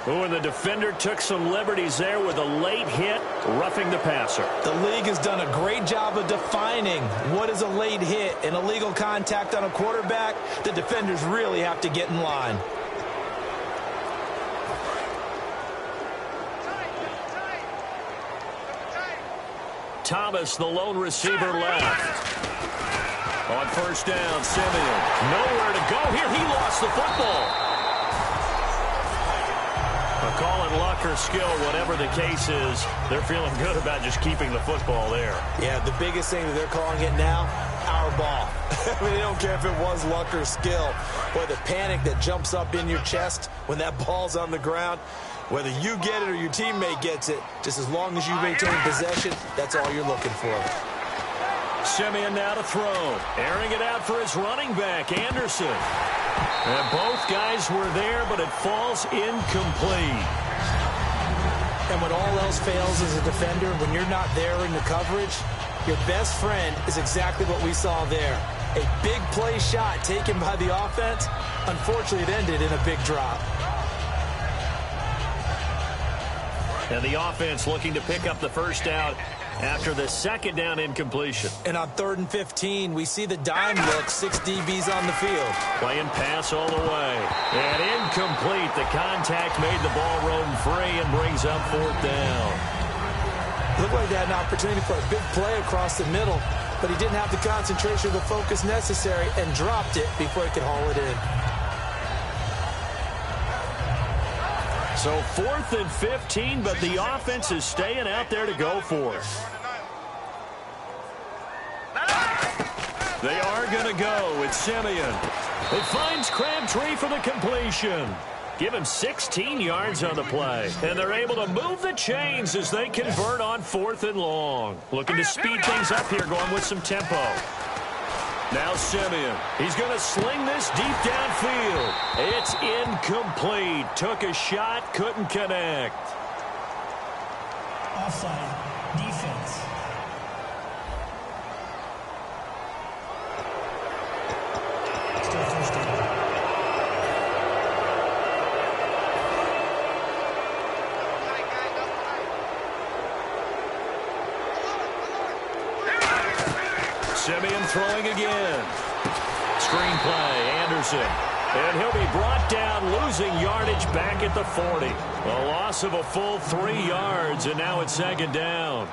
Oh, and the defender took some liberties there with a late hit, roughing the passer. The league has done a great job of defining what is a late hit. An illegal contact on a quarterback, the defenders really have to get in line. Thomas, the lone receiver, left. On first down, Simeon. Nowhere to go here. He lost the football. Call it luck or skill, whatever the case is, they're feeling good about just keeping the football there. Yeah, the biggest thing that they're calling it now, our ball. I mean, they don't care if it was luck or skill. Boy, the panic that jumps up in your chest when that ball's on the ground, whether you get it or your teammate gets it, just as long as you maintain possession, that's all you're looking for. Simeon now to throw. Airing it out for his running back, Anderson. And both guys were there, but it falls incomplete. And when all else fails as a defender, when you're not there in the coverage, your best friend is exactly what we saw there. A big play shot taken by the offense. Unfortunately, it ended in a big drop. And the offense looking to pick up the first down after the second down incompletion. And on 3rd and 15, we see the dime look, 6 DBs on the field. Playing pass all the way. And incomplete. The contact made the ball roam free and brings up 4th down. Looked like they had an opportunity for a big play across the middle, but he didn't have the concentration or the focus necessary and dropped it before he could haul it in. So 4th and 15, but the offense is staying out there to go for it. They are going to go. It's Simeon. It finds Crabtree for the completion. Give him 16 yards on the play. And they're able to move the chains as they convert on 4th and long. Looking to speed things up here, going with some tempo. Now Simeon. He's going to sling this deep downfield. It's incomplete. Took a shot, couldn't connect. Offside. Defense. Still first down. Simeon throwing again. Screenplay, Anderson. And he'll be brought down, losing yardage back at the 40. A loss of a full 3 yards, and now it's 2nd down.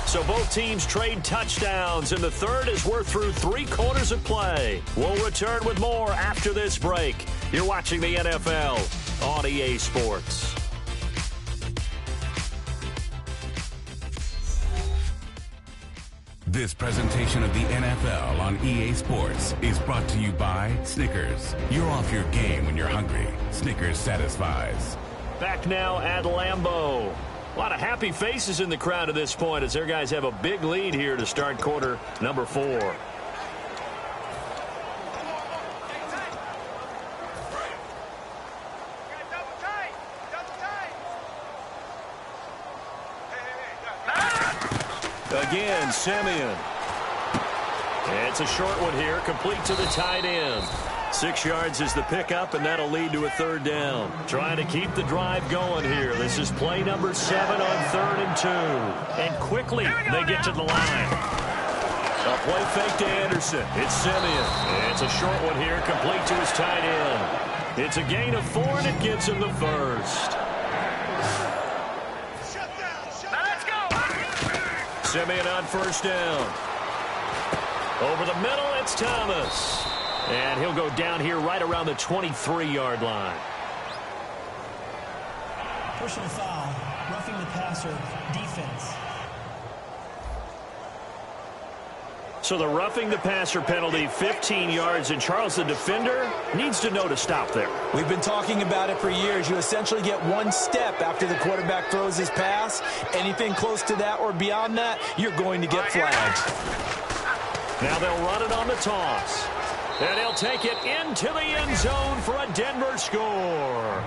So both teams trade touchdowns, and the third as we're through 3 quarters of play. We'll return with more after this break. You're watching the NFL on EA Sports. This presentation of the NFL on EA Sports is brought to you by Snickers. You're off your game when you're hungry. Snickers satisfies. Back now at Lambeau. A lot of happy faces in the crowd at this point as their guys have a big lead here to start quarter number 4. Again, Simeon. It's a short one here, complete to the tight end. 6 yards is the pickup, and that'll lead to a 3rd down. Trying to keep the drive going here. This is play number 7 on 3rd and 2. And quickly, they get to the line. A play fake to Anderson. It's Simeon. It's a short one here, complete to his tight end. It's a gain of 4, and it gives him the first. Simeon on first down. Over the middle, it's Thomas. And he'll go down here right around the 23-yard line. Personal foul. Roughing the passer. Defense. So the roughing the passer penalty, 15 yards, and Charles, the defender, needs to know to stop there. We've been talking about it for years. You essentially get 1 step after the quarterback throws his pass. Anything close to that or beyond that, you're going to get flagged. Now they'll run it on the toss. And he'll take it into the end zone for a Denver score.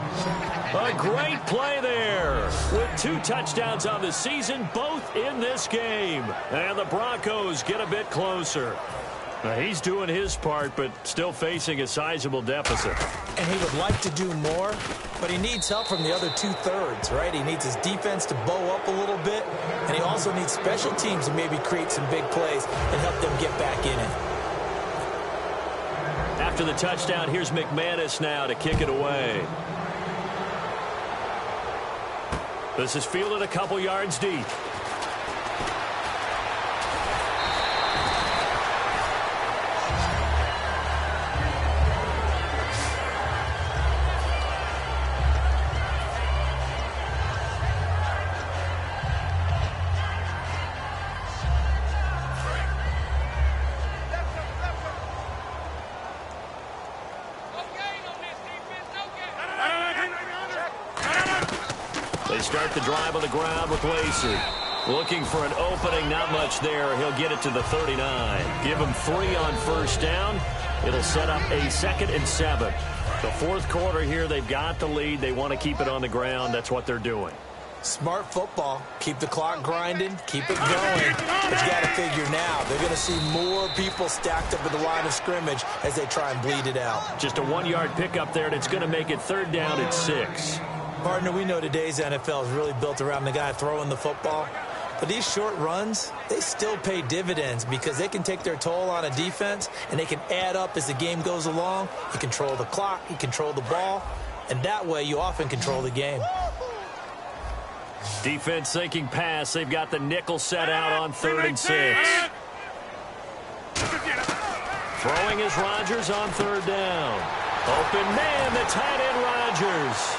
A great play there with 2 touchdowns on the season, both in this game. And the Broncos get a bit closer. Now, he's doing his part, but still facing a sizable deficit. And he would like to do more, but he needs help from the other 2/3, right? He needs his defense to bow up a little bit, and he also needs special teams to maybe create some big plays and help them get back in it. After the touchdown, here's McManus now to kick it away. This is fielded a couple yards deep. start the drive on the ground with Lacey. Looking for an opening, not much there. He'll get it to the 39. Give him 3 on first down. It'll set up a 2nd and 7. The fourth quarter here, they've got the lead. They want to keep it on the ground. That's what they're doing. Smart football. Keep the clock grinding. Keep it going. But you got to figure now, they're going to see more people stacked up at the line of scrimmage as they try and bleed it out. Just a 1-yard pickup there, and it's going to make it 3rd down at 6. Partner, we know today's NFL is really built around the guy throwing the football. But these short runs, they still pay dividends because they can take their toll on a defense, and they can add up as the game goes along. You control the clock, you control the ball, and that way you often control the game. Defense thinking pass. They've got the nickel set out on 3rd and 6. Throwing is Rodgers on 3rd down. Open man, the tight end Rodgers.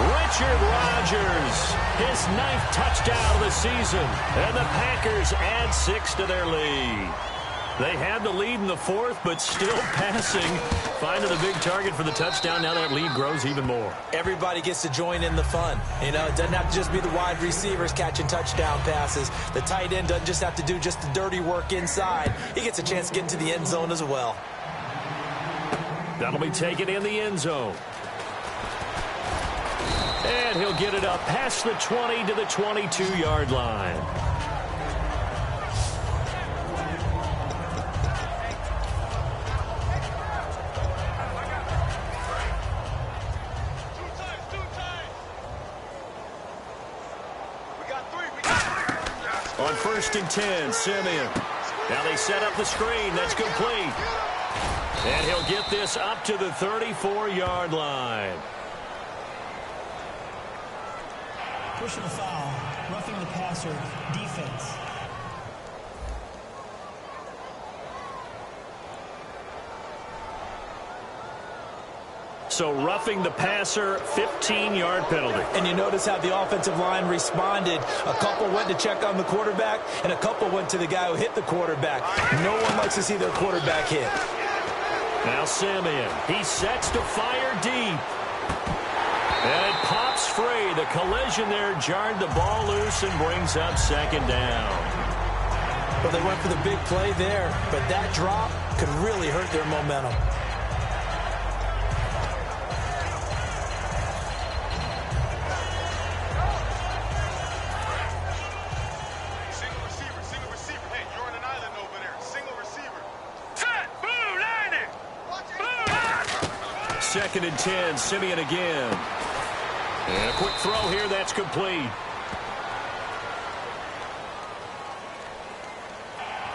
Richard Rodgers, his 9th touchdown of the season, and the Packers add 6 to their lead. They had the lead in the 4th, but still passing, finding a big target for the touchdown. Now that lead grows even more. Everybody gets to join in the fun. You know, it doesn't have to just be the wide receivers catching touchdown passes. The tight end doesn't just have to do just the dirty work inside. He gets a chance to get into the end zone as well. That'll be taken in the end zone. And he'll get it up past the 20 to the 22-yard line. On 1st and 10, Simeon. Now they set up the screen. That's complete. And he'll get this up to the 34-yard line. Personal foul, roughing the passer, defense. So roughing the passer, 15-yard penalty. And you notice how the offensive line responded. A couple went to check on the quarterback, and a couple went to the guy who hit the quarterback. No one likes to see their quarterback hit. Now Simeon, he sets to fire deep. And it pops free. The collision there jarred the ball loose and brings up 2nd down. Well, they went for the big play there, but that drop could really hurt their momentum. Single receiver. Hey, you're on an island over there. Single receiver. Set! Blue, landing! Blue! 2nd and 10, Simeon again. And a quick throw here, that's complete.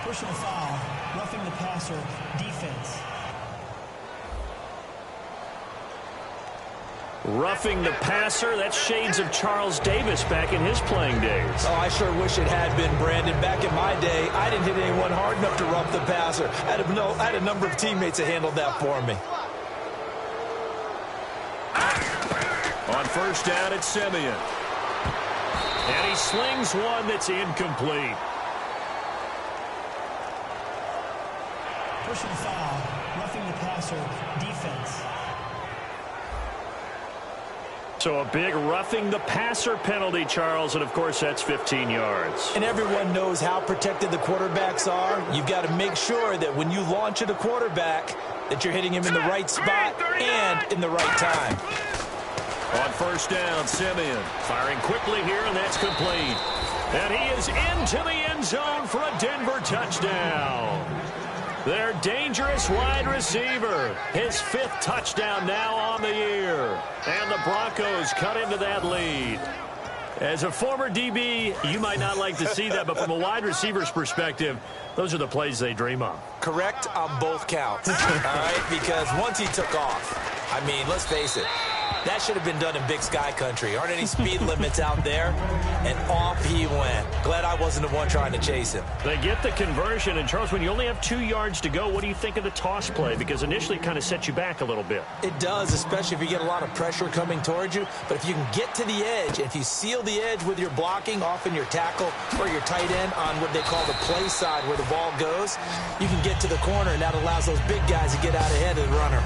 Personal foul, roughing the passer, defense. Roughing the passer, that's shades of Charles Davis back in his playing days. Oh, I sure wish it had been, Brandon. Back in my day, I didn't hit anyone hard enough to rough the passer. I had a number of teammates that handled that for me. On 1st down, it's Simeon. And he slings one that's incomplete. Personal foul, roughing the passer, defense. So a big roughing the passer penalty, Charles, and of course that's 15 yards. And everyone knows how protected the quarterbacks are. You've got to make sure that when you launch at a quarterback, that you're hitting him in the right spot and in the right time. On 1st down, Simeon firing quickly here, and that's complete. And he is into the end zone for a Denver touchdown. Their dangerous wide receiver, his 5th touchdown now on the year. And the Broncos cut into that lead. As a former DB, you might not like to see that, but from a wide receiver's perspective, those are the plays they dream of. Correct on both counts, all right? Because once he took off, I mean, let's face it, That should have been done in Big Sky country. Aren't any speed limits out there? And off he went. Glad I wasn't the one trying to chase him. They get the conversion. And, Charles, when you only have 2 yards to go, what do you think of the toss play? Because initially it kind of sets you back a little bit. It does, especially if you get a lot of pressure coming towards you. But if you can get to the edge, if you seal the edge with your blocking, often your tackle or your tight end on what they call the play side where the ball goes, you can get to the corner, and that allows those big guys to get out ahead of the runner.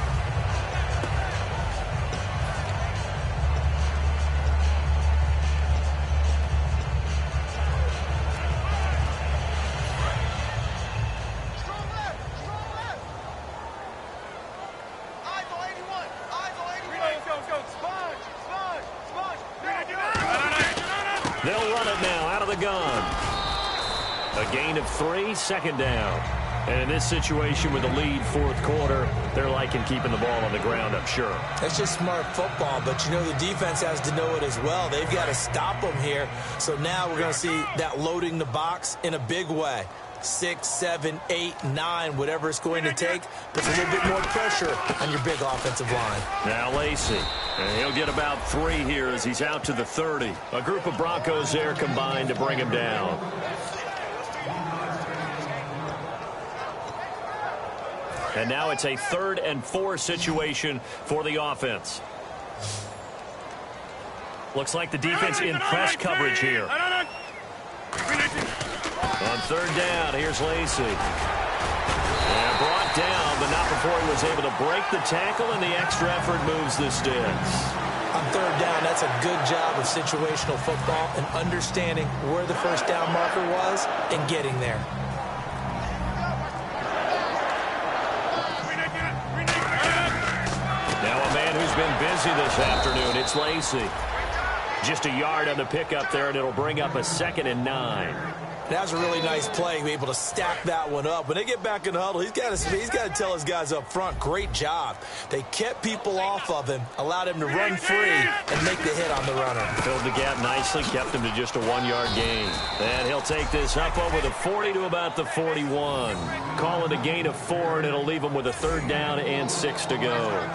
They'll run it now out of the gun. A gain of 3, second down. And in this situation with a lead fourth quarter, they're liking keeping the ball on the ground, I'm sure. That's just smart football, but you know the defense has to know it as well. They've got to stop them here. So now we're going to see that loading the box in a big way. 6, 7, 8, 9, whatever it's going to take, puts a little bit more pressure on your big offensive line. Now Lacy, and he'll get about 3 here as he's out to the 30. A group of Broncos there combined to bring him down. And now it's a 3rd and 4 situation for the offense. Looks like the defense in press coverage here. On 3rd down, here's Lacy. And brought down, but not before he was able to break the tackle, and the extra effort moves the sticks. On 3rd down, that's a good job of situational football and understanding where the first down marker was and getting there. Now a man who's been busy this afternoon, it's Lacy. Just a yard on the pickup there, and it'll bring up a 2nd and 9. That was a really nice play, be able to stack that one up. When they get back in the huddle, he's got to tell his guys up front, great job. They kept people off of him, allowed him to run free, and make the hit on the runner. Filled the gap nicely, kept him to just a 1-yard gain. And he'll take this up over the 40 to about the 41. Call it a gain of 4, and it'll leave him with a 3rd down and 6 to go.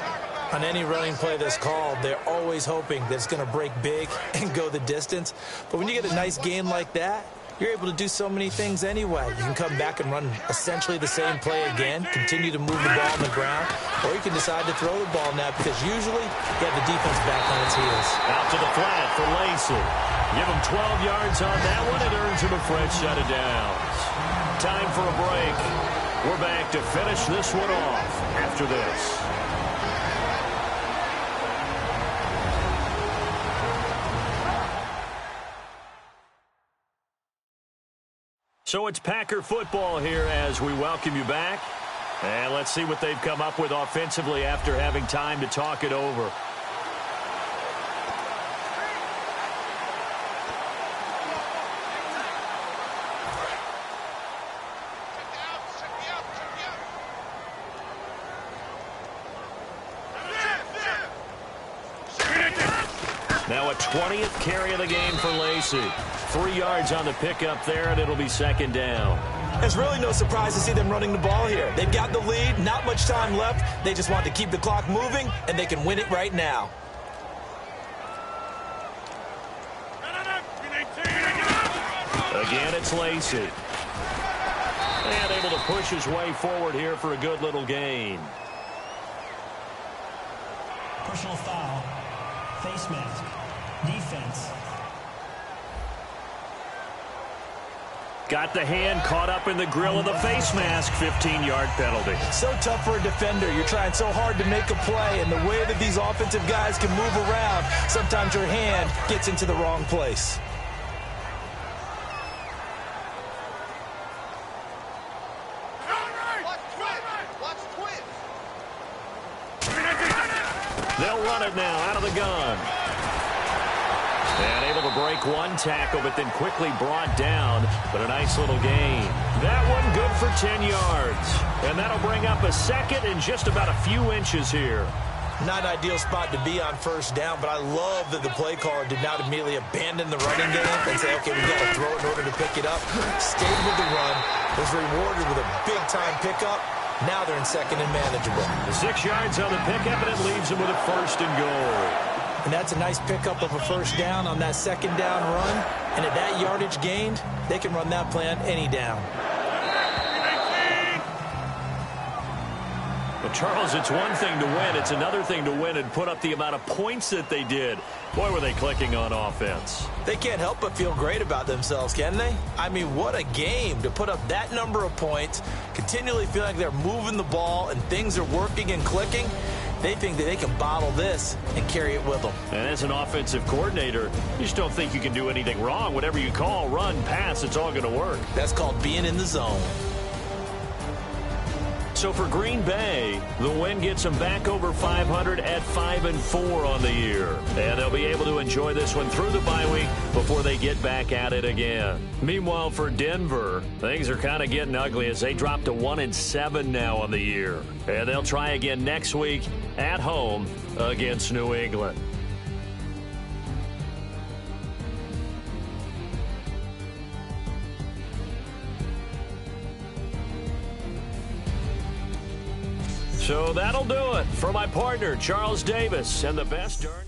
On any running play that's called, they're always hoping that it's going to break big and go the distance. But when you get a nice gain like that, you're able to do so many things anyway. You can come back and run essentially the same play again, continue to move the ball on the ground, or you can decide to throw the ball now because usually you have the defense back on its heels. Out to the flat for Lacy. Give him 12 yards on that one. It earns him a fresh set of downs. Time for a break. We're back to finish this one off after this. So it's Packer football here as we welcome you back. And let's see what they've come up with offensively after having time to talk it over. Now a 20th carry of the game for Lacy. 3 yards on the pickup there, and it'll be 2nd down. It's really no surprise to see them running the ball here. They've got the lead, not much time left. They just want to keep the clock moving, and they can win it right now. Again, it's Lacy. And able to push his way forward here for a good little gain. Personal foul. Face mask. Defense. Got the hand caught up in the grill of the face mask. 15-yard penalty. So tough for a defender. You're trying so hard to make a play, and the way that these offensive guys can move around, sometimes your hand gets into the wrong place. They'll run it now out of the gun. And able to break one tackle, but then quickly brought down. But a nice little gain. That one good for 10 yards. And that'll bring up a 2nd and just about a few inches here. Not an ideal spot to be on first down, but I love that the play caller did not immediately abandon the running game and say, okay, we've got to throw it in order to pick it up. Stayed with the run, was rewarded with a big-time pickup, Now they're in second and manageable. The 6 yards on the pickup, and it leaves them with a 1st and goal. And that's a nice pickup of a 1st down on that 2nd down run. And at that yardage gained, they can run that play on any down. Well, Charles, it's one thing to win. It's another thing to win and put up the amount of points that they did. Boy, were they clicking on offense. They can't help but feel great about themselves, can they? I mean, what a game to put up that number of points, continually feel like they're moving the ball and things are working and clicking. They think that they can bottle this and carry it with them. And as an offensive coordinator, you just don't think you can do anything wrong. Whatever you call, run, pass, it's all going to work. That's called being in the zone. So for Green Bay, the win gets them back over 500 at 5-4 on the year. And they'll be able to enjoy this one through the bye week before they get back at it again. Meanwhile, for Denver, things are kind of getting ugly as they drop to 1-7 now on the year. And they'll try again next week at home against New England. So that'll do it for my partner, Charles Davis, and the best darn